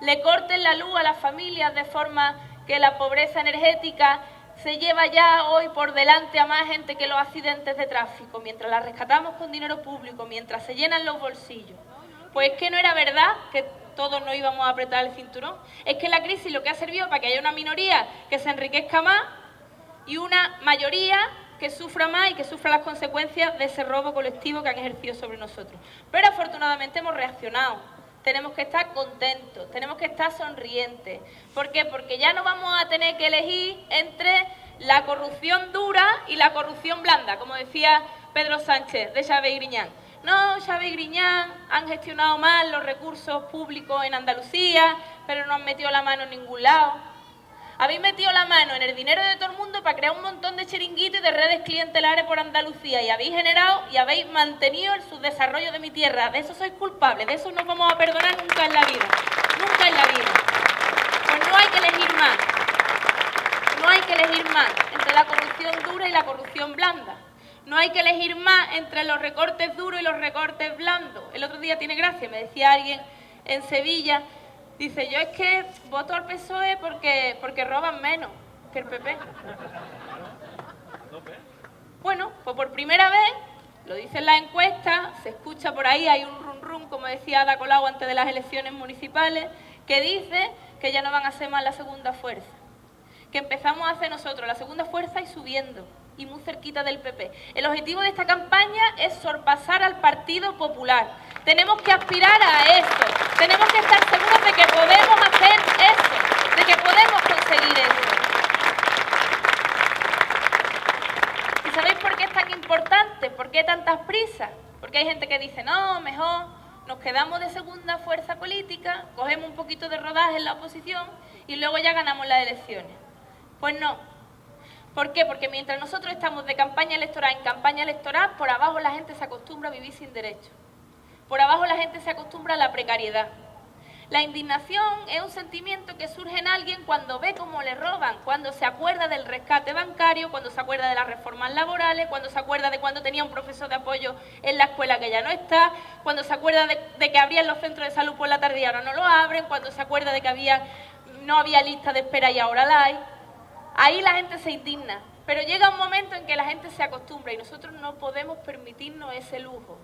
le corten la luz a las familias de forma que la pobreza energética se lleva ya hoy por delante a más gente que los accidentes de tráfico, mientras la rescatamos con dinero público, mientras se llenan los bolsillos? Pues es que no era verdad que todos nos íbamos a apretar el cinturón. Es que la crisis lo que ha servido para que haya una minoría que se enriquezca más y una mayoría que sufra más y que sufra las consecuencias de ese robo colectivo que han ejercido sobre nosotros. Pero afortunadamente hemos reaccionado. Tenemos que estar contentos, tenemos que estar sonrientes. ¿Por qué? Porque ya no vamos a tener que elegir entre la corrupción dura y la corrupción blanda, como decía Pedro Sánchez de Xavier y Griñán. No, Xavier y Griñán han gestionado mal los recursos públicos en Andalucía, pero no han metido la mano en ningún lado. Habéis metido la mano en el dinero de todo el mundo para crear un montón de chiringuitos y de redes clientelares por Andalucía y habéis generado y habéis mantenido el subdesarrollo de mi tierra. De eso sois culpables, de eso no vamos a perdonar nunca en la vida. Nunca en la vida. Pues no hay que elegir más. No hay que elegir más entre la corrupción dura y la corrupción blanda. No hay que elegir más entre los recortes duros y los recortes blandos. El otro día tiene gracia, me decía alguien en Sevilla. Dice, yo es que voto al PSOE porque roban menos que el PP. Bueno, pues por primera vez, lo dicen las encuestas, se escucha por ahí, hay un rum rum, como decía Ada Colau antes de las elecciones municipales, que dice que ya no van a ser más la segunda fuerza. Que empezamos a hacer nosotros la segunda fuerza y subiendo, y muy cerquita del PP. El objetivo de esta campaña es sorpasar al Partido Popular. Tenemos que aspirar a eso. Tenemos que estar seguros de que podemos hacer eso, de que podemos conseguir eso. ¿Y sabéis por qué es tan importante? ¿Por qué tantas prisas? Porque hay gente que dice, no, mejor nos quedamos de segunda fuerza política, cogemos un poquito de rodaje en la oposición y luego ya ganamos las elecciones. Pues no. ¿Por qué? Porque mientras nosotros estamos de campaña electoral en campaña electoral, por abajo la gente se acostumbra a vivir sin derechos. Por abajo la gente se acostumbra a la precariedad. La indignación es un sentimiento que surge en alguien cuando ve cómo le roban, cuando se acuerda del rescate bancario, cuando se acuerda de las reformas laborales, cuando se acuerda de cuando tenía un profesor de apoyo en la escuela que ya no está, cuando se acuerda de que abrían los centros de salud por la tarde y ahora no lo abren, cuando se acuerda de que no había lista de espera y ahora la hay. Ahí la gente se indigna, pero llega un momento en que la gente se acostumbra y nosotros no podemos permitirnos ese lujo.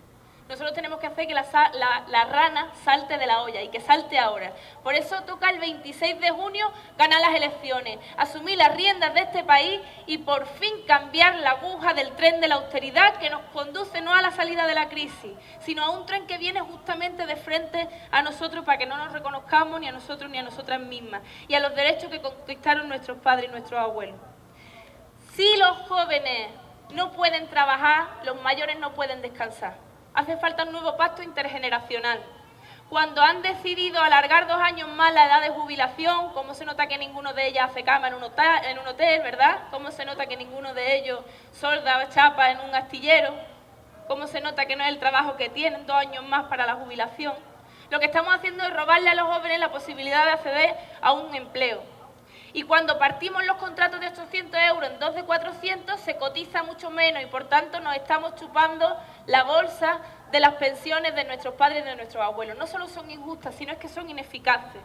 Nosotros tenemos que hacer que la rana salte de la olla y que salte ahora. Por eso toca el 26 de junio ganar las elecciones, asumir las riendas de este país y por fin cambiar la aguja del tren de la austeridad que nos conduce no a la salida de la crisis, sino a un tren que viene justamente de frente a nosotros para que no nos reconozcamos ni a nosotros ni a nosotras mismas y a los derechos que conquistaron nuestros padres y nuestros abuelos. Si los jóvenes no pueden trabajar, los mayores no pueden descansar. Hace falta un nuevo pacto intergeneracional. Cuando han decidido alargar 2 años más la edad de jubilación, ¿cómo se nota que ninguno de ellos hace cama en un hotel, verdad? ¿Cómo se nota que ninguno de ellos solda chapa en un astillero? ¿Cómo se nota que no es el trabajo que tienen 2 años más para la jubilación? Lo que estamos haciendo es robarle a los jóvenes la posibilidad de acceder a un empleo. Y cuando partimos los contratos de 800 euros en 2 de 400, se cotiza mucho menos y por tanto nos estamos chupando la bolsa de las pensiones de nuestros padres y de nuestros abuelos. No solo son injustas, sino es que son ineficaces.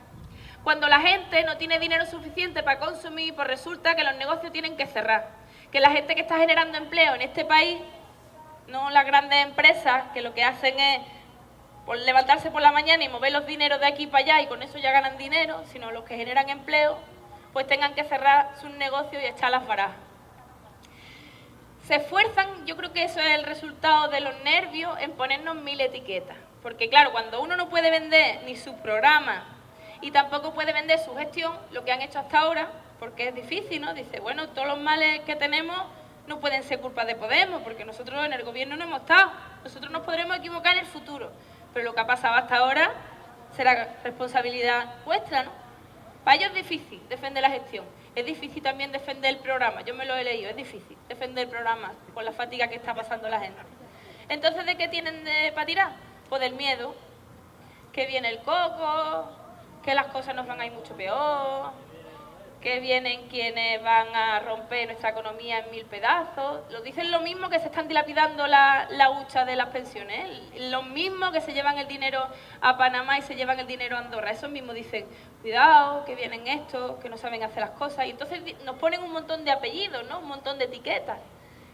Cuando la gente no tiene dinero suficiente para consumir, pues resulta que los negocios tienen que cerrar. Que la gente que está generando empleo en este país, no las grandes empresas, que lo que hacen es levantarse por la mañana y mover los dineros de aquí para allá y con eso ya ganan dinero, sino los que generan empleo, pues tengan que cerrar sus negocios y echar las barajas. Se esfuerzan, yo creo que eso es el resultado de los nervios, en ponernos 1000 etiquetas. Porque claro, cuando uno no puede vender ni su programa y tampoco puede vender su gestión, lo que han hecho hasta ahora, porque es difícil, ¿no? Dice, bueno, todos los males que tenemos no pueden ser culpa de Podemos, porque nosotros en el gobierno no hemos estado. Nosotros nos podremos equivocar en el futuro, pero lo que ha pasado hasta ahora será responsabilidad vuestra, ¿no? Para ellos es difícil defender la gestión, es difícil también defender el programa, yo me lo he leído, es difícil defender el programa con la fatiga que está pasando la gente. Entonces, ¿de qué tienen para tirar? Pues del miedo, que viene el coco, que las cosas nos van a ir mucho peor, que vienen quienes van a romper nuestra economía en 1000 pedazos. Lo dicen lo mismo que se están dilapidando la hucha de las pensiones, lo mismo que se llevan el dinero a Panamá y se llevan el dinero a Andorra. Esos mismos dicen, cuidado, que vienen estos, que no saben hacer las cosas. Y entonces nos ponen un montón de apellidos, ¿no? Un montón de etiquetas.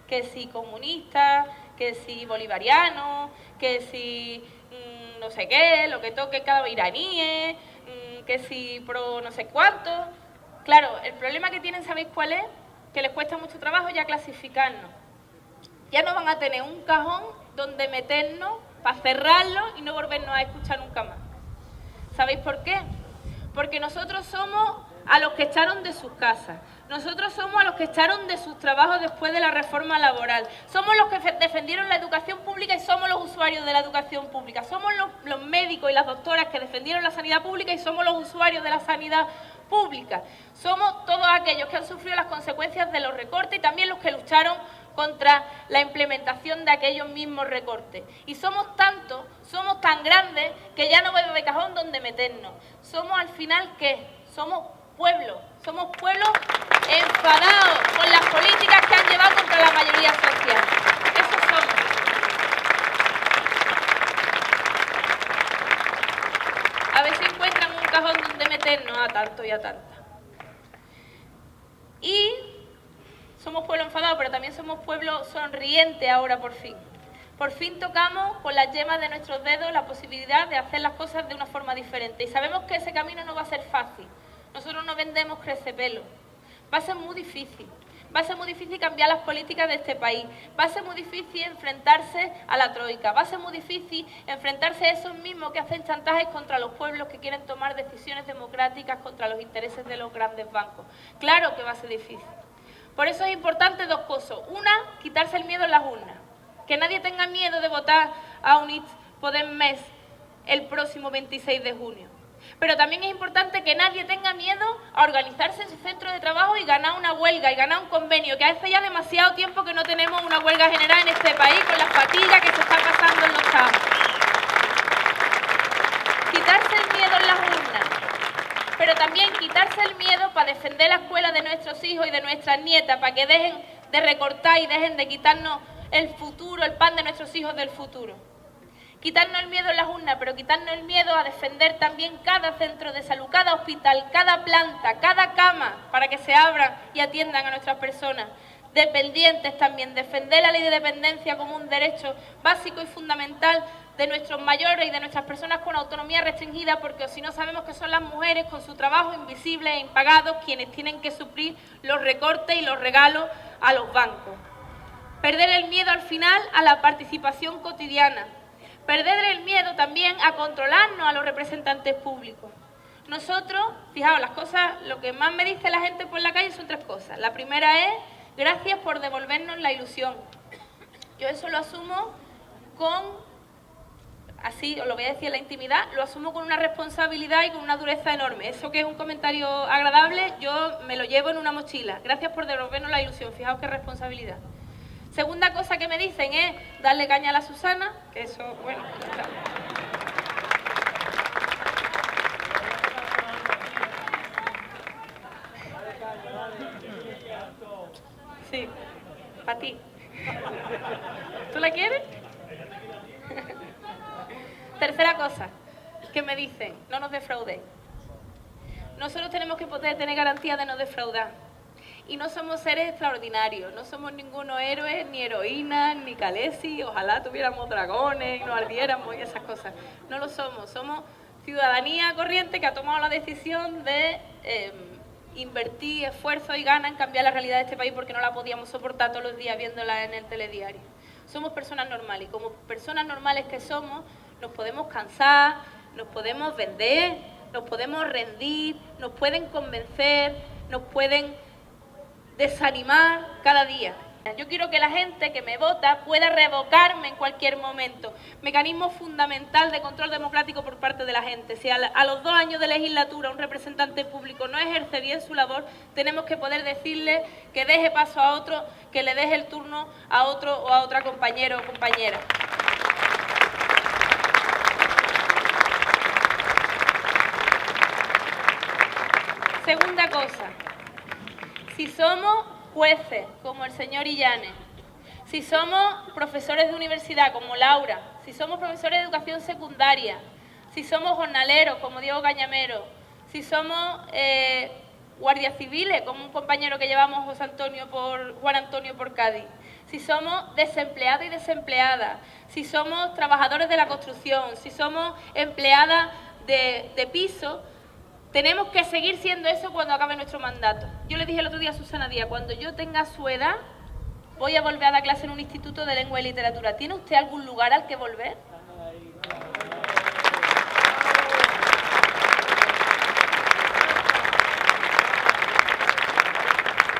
Que si comunistas, que si bolivarianos, que si no sé qué, lo que toque cada iraníes, que si pro no sé cuánto. Claro, el problema que tienen, ¿sabéis cuál es? Que les cuesta mucho trabajo ya clasificarnos. Ya no van a tener un cajón donde meternos para cerrarlo y no volvernos a escuchar nunca más. ¿Sabéis por qué? Porque nosotros somos a los que echaron de sus casas. Nosotros somos a los que echaron de sus trabajos después de la reforma laboral. Somos los que defendieron la educación pública y somos los usuarios de la educación pública. Somos los médicos y las doctoras que defendieron la sanidad pública y somos los usuarios de la sanidad pública. Somos todos aquellos que han sufrido las consecuencias de los recortes y también los que lucharon contra la implementación de aquellos mismos recortes. Y somos tantos, somos tan grandes que ya no veo de cajón donde meternos. Somos al final, ¿qué? Somos pueblo enfadados con las políticas que han llevado contra la mayoría social. Eso somos. A ver si encuentran un cajón donde meternos a tanto y a tanta. Y somos pueblo enfadado, pero también somos pueblo sonriente ahora por fin. Por fin tocamos con las yemas de nuestros dedos la posibilidad de hacer las cosas de una forma diferente. Y sabemos que ese camino no va a ser fácil. Nosotros no vendemos crecepelo. Va a ser muy difícil. Va a ser muy difícil cambiar las políticas de este país. Va a ser muy difícil enfrentarse a la troika. Va a ser muy difícil enfrentarse a esos mismos que hacen chantajes contra los pueblos que quieren tomar decisiones democráticas contra los intereses de los grandes bancos. Claro que va a ser difícil. Por eso es importante dos cosas. Una, quitarse el miedo en las urnas. Que nadie tenga miedo de votar a Units Podem Més el próximo 26 de junio. Pero también es importante que nadie tenga miedo a organizarse en su centro de trabajo y ganar una huelga y ganar un convenio, que hace ya demasiado tiempo que no tenemos una huelga general en este país con la fatiga que se está pasando en los campos. Quitarse el miedo en las urnas, pero también quitarse el miedo para defender la escuela de nuestros hijos y de nuestras nietas, para que dejen de recortar y dejen de quitarnos el futuro, el pan de nuestros hijos del futuro. Quitarnos el miedo en las urnas, pero quitarnos el miedo a defender también cada centro de salud, cada hospital, cada planta, cada cama, para que se abran y atiendan a nuestras personas dependientes también. Defender la ley de dependencia como un derecho básico y fundamental de nuestros mayores y de nuestras personas con autonomía restringida, porque si no sabemos que son las mujeres con su trabajo invisible e impagado quienes tienen que suplir los recortes y los regalos a los bancos. Perder el miedo al final a la participación cotidiana. Perder el miedo también a controlarnos a los representantes públicos. Nosotros, fijaos, las cosas, lo que más me dice la gente por la calle son tres cosas. La primera es, gracias por devolvernos la ilusión. Yo eso lo asumo con, así os lo voy a decir en la intimidad, lo asumo con una responsabilidad y con una dureza enorme. Eso que es un comentario agradable, yo me lo llevo en una mochila. Gracias por devolvernos la ilusión, fijaos qué responsabilidad. Segunda cosa que me dicen es darle caña a la Susana, que eso, bueno, ya está. Sí, para ti. ¿Tú la quieres? Tercera cosa que me dicen, no nos defraudéis. Nosotros tenemos que poder tener garantía de no defraudar. Y no somos seres extraordinarios, no somos ningunos héroes, ni heroínas, ni Calesi, ojalá tuviéramos dragones y nos ardiéramos y esas cosas. No lo somos, somos ciudadanía corriente que ha tomado la decisión de invertir esfuerzo y ganas en cambiar la realidad de este país porque no la podíamos soportar todos los días viéndola en el telediario. Somos personas normales y como personas normales que somos, nos podemos cansar, nos podemos vender, nos podemos rendir, nos pueden convencer, nos pueden desanimar cada día. Yo quiero que la gente que me vota pueda revocarme en cualquier momento. Mecanismo fundamental de control democrático por parte de la gente. Si a los 2 años de legislatura un representante público no ejerce bien su labor, tenemos que poder decirle que deje paso a otro, que le deje el turno a otro o a otra compañero o compañera. Segunda cosa, si somos jueces, como el señor Illanes, si somos profesores de universidad, como Laura, si somos profesores de educación secundaria, si somos jornaleros, como Diego Cañamero, si somos guardias civiles, como un compañero que llevamos Juan Antonio por Cádiz, si somos desempleados y desempleadas, si somos trabajadores de la construcción, si somos empleadas de piso, tenemos que seguir siendo eso cuando acabe nuestro mandato. Yo le dije el otro día a Susana Díaz, cuando yo tenga su edad, voy a volver a dar clase en un instituto de lengua y literatura. ¿Tiene usted algún lugar al que volver?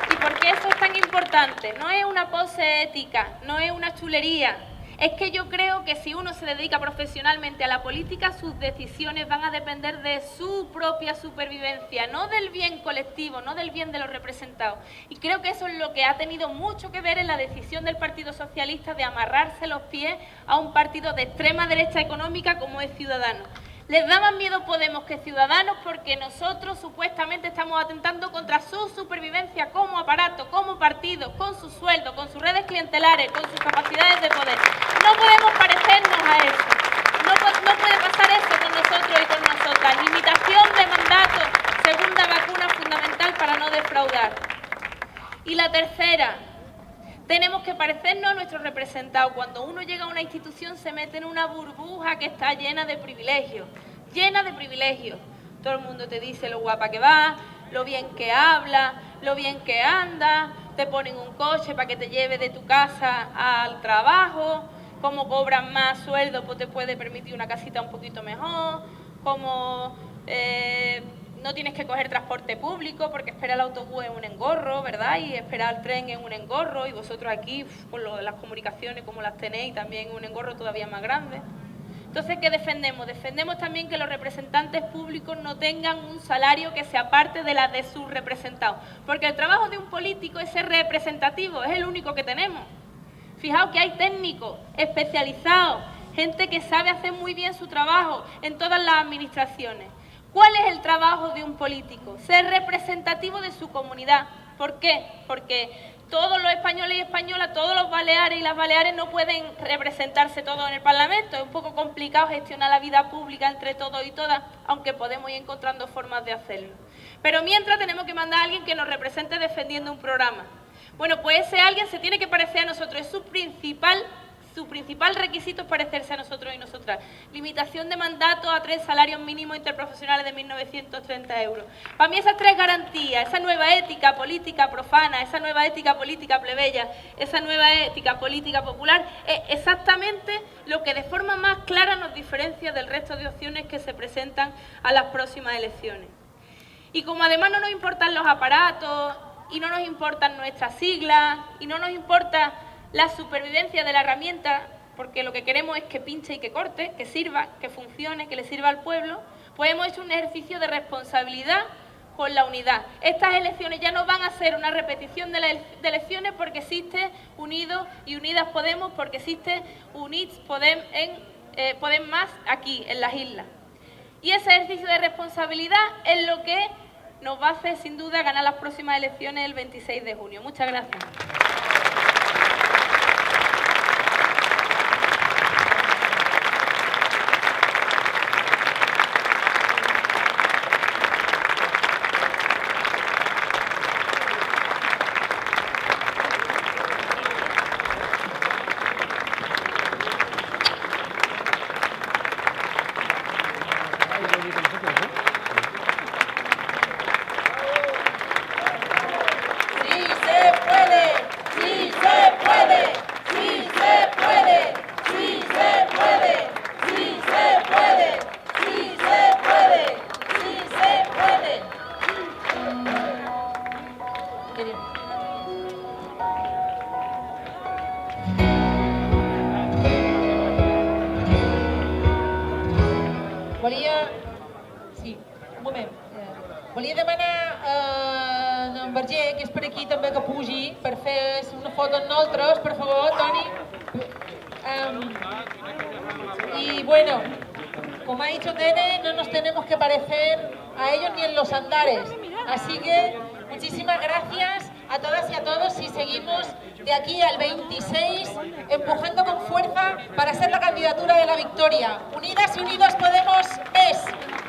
¿Y por qué eso es tan importante? No es una pose ética, no es una chulería. Es que yo creo que si uno se dedica profesionalmente a la política, sus decisiones van a depender de su propia supervivencia, no del bien colectivo, no del bien de los representados. Y creo que eso es lo que ha tenido mucho que ver en la decisión del Partido Socialista de amarrarse los pies a un partido de extrema derecha económica como es Ciudadanos. Les da más miedo Podemos que Ciudadanos porque nosotros supuestamente estamos atentando contra su supervivencia como aparato, como partido, con su sueldo, con sus redes clientelares, con sus capacidades de poder. No podemos parecernos a eso. No puede pasar eso con nosotros y con nosotras. Limitación de mandato, segunda vacuna fundamental para no defraudar. Y la tercera, tenemos que parecernos a nuestros representados. Cuando uno llega a una institución se mete en una burbuja que está llena de privilegios, llena de privilegios. Todo el mundo te dice lo guapa que va, lo bien que habla, lo bien que anda, te ponen un coche para que te lleve de tu casa al trabajo, como cobran más sueldo pues te puede permitir una casita un poquito mejor, como no tienes que coger transporte público porque esperar el autobús es un engorro, ¿verdad? Y esperar el tren es un engorro y vosotros aquí, con las comunicaciones como las tenéis, también es un engorro todavía más grande. Entonces, ¿qué defendemos? Defendemos también que los representantes públicos no tengan un salario que se aparte de la de sus representados, porque el trabajo de un político es ser representativo, es el único que tenemos. Fijaos que hay técnicos especializados, gente que sabe hacer muy bien su trabajo en todas las administraciones. ¿Cuál es el trabajo de un político? Ser representativo de su comunidad. ¿Por qué? Porque todos los españoles y españolas, todos los baleares y las baleares no pueden representarse todos en el Parlamento. Es un poco complicado gestionar la vida pública entre todos y todas, aunque podemos ir encontrando formas de hacerlo. Pero mientras tenemos que mandar a alguien que nos represente defendiendo un programa. Bueno, pues ese alguien se tiene que parecer a nosotros, es su principal requisito es parecerse a nosotros y nosotras. Limitación de mandato a 3 salarios mínimos interprofesionales de 1.930 euros. Para mí esas 3 garantías, esa nueva ética política profana, esa nueva ética política plebeya, esa nueva ética política popular, es exactamente lo que de forma más clara nos diferencia del resto de opciones que se presentan a las próximas elecciones. Y como además no nos importan los aparatos, y no nos importan nuestras siglas, y no nos importa la supervivencia de la herramienta, porque lo que queremos es que pinche y que corte, que sirva, que funcione, que le sirva al pueblo, pues hemos hecho un ejercicio de responsabilidad con la unidad. Estas elecciones ya no van a ser una repetición de elecciones porque existe Unidos y Unidas Podemos, porque existe Units Podem más aquí, en las islas. Y ese ejercicio de responsabilidad es lo que nos va a hacer, sin duda, ganar las próximas elecciones el 26 de junio. Muchas gracias. Volia demanar a en Verger, que és per aquí també, que pugi per fer una foto amb nosaltres, per favor, Toni. Y bueno, como ha dicho Nene, no nos tenemos que parecer a ellos ni en los andares. Así que muchísimas gracias a todas y a todos y seguimos de aquí al 26 empujando con fuerza para ser la candidatura de la victoria. Unidas y unidos Podemos es.